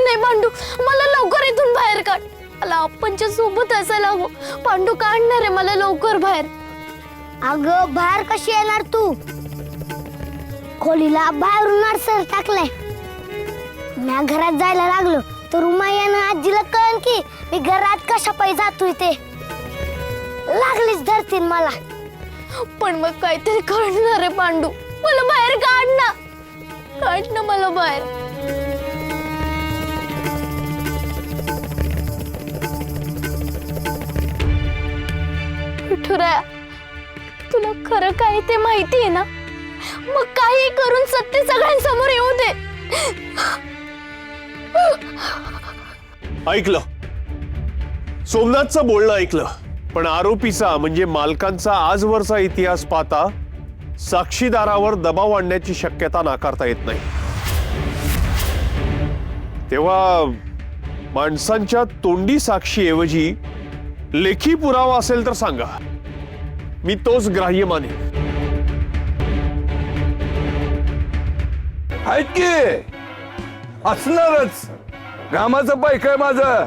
नाही पांडू, मला लवकर इथून बाहेर काढ. मला आपणच्या सोबत असायला हवं. पांडू काढणार आहे मला लवकर बाहेर. अगं बाहेर कशी येणार तू? खोलीला बाहेरून अडसर टाकलाय. मी घरात जायला लागलो तर उमायानं आजीला कळन की मी घरात कशा पायी जातोय ते. लागलीच धरतील मला. पण मग काहीतरी करणार आहे पांडू. मला बाहेर काढ ना, काढ ना मला बाहेर. विठुराया, तुला खरं काय ते माहिती आहे ना? मग काही करून सत्य सगळ्यांसमोर येऊ दे. ऐकलं, सोमनाथचं बोलणं ऐकलं, पण आरोपीचा म्हणजे मालकांचा आजवरचा इतिहास पाहता साक्षीदारावर दबाव आणण्याची शक्यता नाकारता येत नाही. तेव्हा माणसांच्या तोंडी साक्षीऐवजी लेखी पुरावा असेल तर सांगा, मी तोच ग्राह्य मानेन. आहेत की असणारच. घामाचं पैक आहे माझं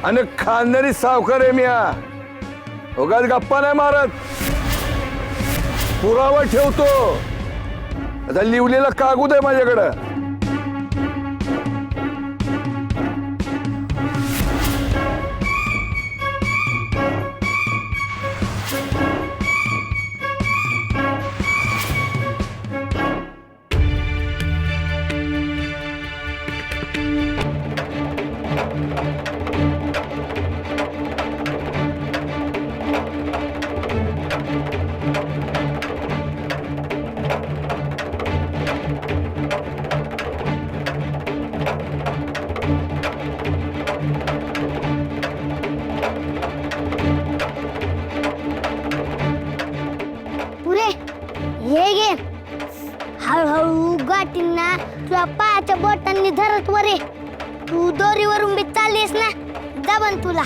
आणि खानदारी सावकार आहे मी. उगाच गप्पा नाही मारत, पुरावा ठेवतो. आता लिवलेला कागद आहे माझ्याकडं. पुरे हे घे. हळूहळू गाठींना तुझ्या पायाच्या बोटांनी धरत वरे. तू दोरीवरून बी चाललीस ना, जमन तुला.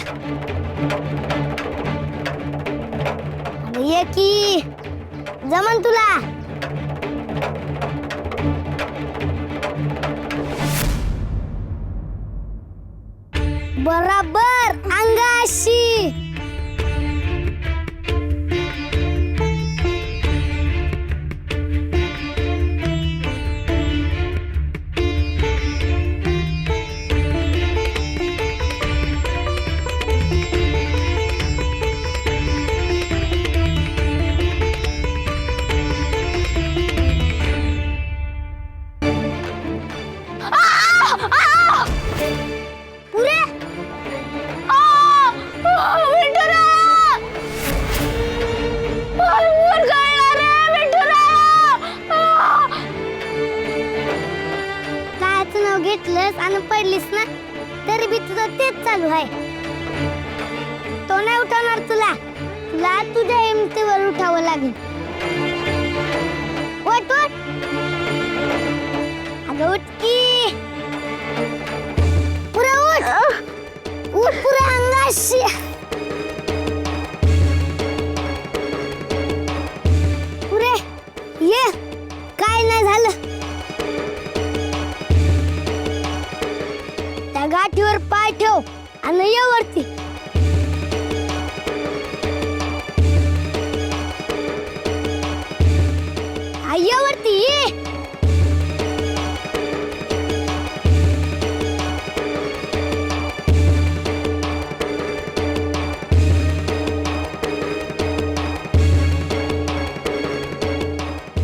ये की जमन तुला. बराबर अंगाशी. घेतलंस आणि पडलीस ना तरी बी तुझं तेच चालू आहे. तो नाही उठवणार तुला. तुला तुझ्या हिमतीवर उठावं लागेल. उठ उठ. अगं उठ की. पुरे उठ. उठ पुरे अंगाशी. पुरे ये. काय नाही झालं. त्या गाठीवर पाय ठेव आणि ये वरती. ये वरती ये.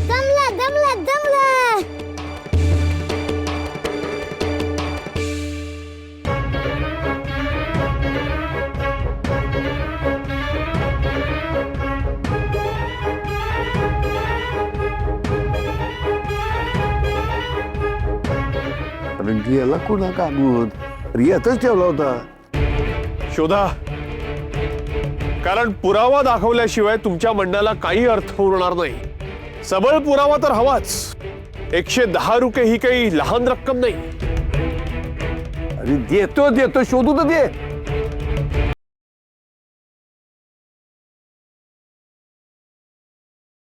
जमला जमला जमला. गेला कुणा कागद रियातच ठेवला होता. शोधा, कारण पुरावा दाखवल्याशिवाय तुमच्या म्हणण्याला काही अर्थ उरणार नाही. सबळ पुरावा तर हवाच. 110 रुपये ही काही लहान रक्कम नाही. अरे देतो देतो, शोधू तर दे.